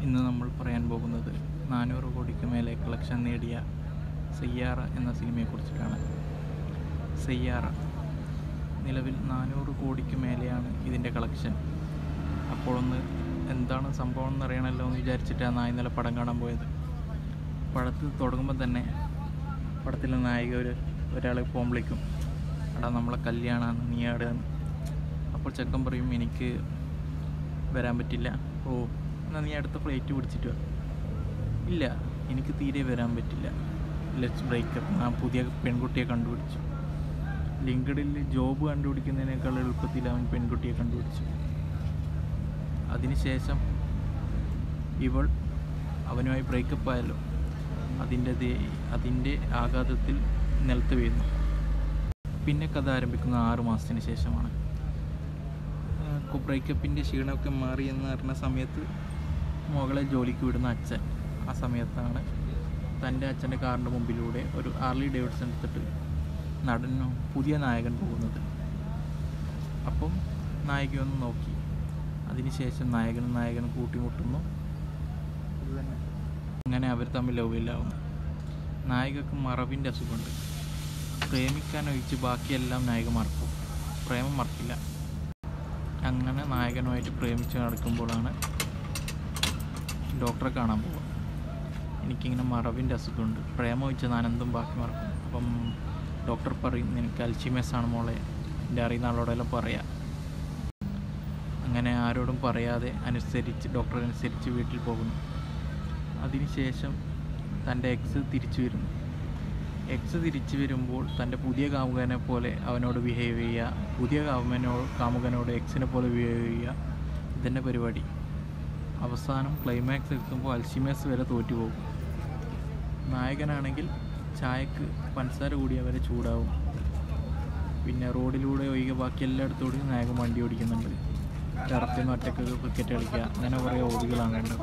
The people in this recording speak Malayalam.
ഇന്ന് നമ്മൾ പറയാൻ പോകുന്നത് 400 കോടിക്ക് മേലെ കളക്ഷൻ നേടിയ സയ്യാറ എന്ന സിനിമയെക്കുറിച്ചിട്ടാണ്. സയ്യാറ നിലവിൽ 400 കോടിക്ക് മേലെയാണ് ഇതിൻ്റെ കളക്ഷൻ. അപ്പോഴൊന്ന് എന്താണ് സംഭവം എന്നറിയണമല്ലോ എന്ന് വിചാരിച്ചിട്ടാണ് ഞാൻ ഇന്നലെ പടം കാണാൻ പോയത്. പടത്തിൽ തുടങ്ങുമ്പോൾ തന്നെ പടത്തിലെ നായിക ഒരാൾ ഫോൺ വിളിക്കും, എടാ നമ്മളെ കല്യാണമാണ്, നീ ആടെന്ന്. അപ്പോൾ ചെക്കൻ പറയും, എനിക്ക് വരാൻ പറ്റില്ല. ഓ എന്നാൽ നീ അടുത്ത ഫ്ലൈറ്റ് പിടിച്ചിട്ട് വാ. ഇല്ല, എനിക്ക് തീരെ വരാൻ പറ്റില്ല, ലെറ്റ്സ് ബ്രേക്കപ്പ്. ഞാൻ പുതിയ പെൺകുട്ടിയെ കണ്ടുപിടിച്ചു. ലിങ്ക്ഡിനിൽ ജോബ് കണ്ടുപിടിക്കുന്നതിനേക്കാൾ എളുപ്പത്തിൽ അവൻ പെൺകുട്ടിയെ കണ്ടുപിടിച്ചു. അതിനുശേഷം ഇവൾ അവനുമായി ബ്രേക്കപ്പ് ആയല്ലോ, അതിൻ്റെ ആഘാതത്തിൽ നിലത്ത് വീഴുന്നു. പിന്നെ കഥ ആരംഭിക്കുന്ന 6 മാസത്തിന് ശേഷമാണ്. ബ്രേക്കപ്പിൻ്റെ ക്ഷീണമൊക്കെ മാറി എന്ന് പറഞ്ഞ സമയത്ത് മകളെ ജോലിക്ക് വിടുന്ന അച്ഛൻ, ആ സമയത്താണ് തൻ്റെ അച്ഛൻ്റെ കാറിൻ്റെ മുമ്പിലൂടെ ഒരു ഹാർലി ഡേവിഡ്സൺ എടുത്തിട്ട് പുതിയ നായകൻ പോകുന്നത്. അപ്പം നായികയൊന്ന് നോക്കി. അതിനുശേഷം നായകനും കൂട്ടിമുട്ടുന്നു. അങ്ങനെ അവർ തമ്മിൽ ലവില്ലാവുന്നു. നായികക്ക് മറവിൻ്റെ അസുഖമുണ്ട്. പ്രേമിക്കാൻ ഒഴിച്ച് ബാക്കിയെല്ലാം നായിക മറക്കും, പ്രേമം മറക്കില്ല. അങ്ങനെ നായകനുമായിട്ട് പ്രേമിച്ച് നടക്കുമ്പോഴാണ് ഡോക്ടറെ കാണാൻ പോകുക. എനിക്കിങ്ങനെ മറവിൻ്റെ അസുഖമുണ്ട്, പ്രേമം ഒഴിച്ച് ഞാൻ എന്തും ബാക്കി മറക്കും. അപ്പം ഡോക്ടർ പറയും, നിനക്ക് അൽഷിമേഴ്സ് ആണ് മോളെ, എൻ്റെ അറിയുന്ന ആളോടെല്ലാം പറയാം. അങ്ങനെ ആരോടും പറയാതെ ഡോക്ടറനുസരിച്ച് വീട്ടിൽ പോകുന്നു. അതിനുശേഷം തൻ്റെ എക്സ് തിരിച്ചു വരുന്നു. എക്സ് തിരിച്ചു വരുമ്പോൾ തൻ്റെ പുതിയ കാമുകനെ പോലെ അവനോട് ബിഹേവ് ചെയ്യുക, പുതിയ കാമുകനോട് എക്സിനെ പോലെ ബിഹേവ് ചെയ്യുക, ഇതന്നെ പരിപാടി. അവസാനം ക്ലൈമാക്സ് എത്തുമ്പോൾ അൽഷിമേഴ്സ് വരെ തോറ്റുപോകും. നായകനാണെങ്കിൽ ചായക്ക് പഞ്ചസാര കൂടി അവരെ ചൂടാവും. പിന്നെ റോഡിലൂടെ ഒഴികെ ബാക്കി എല്ലായിടത്തോടെയും നായകൻ വണ്ടി ഓടിക്കുന്നുണ്ട്. ടർഫിൽ നിന്ന് ഒറ്റക്ക് ക്രിക്കറ്റ് കളിക്കുക, അങ്ങനെ കുറേ ഹോബികളാണ് വേണ്ടത്.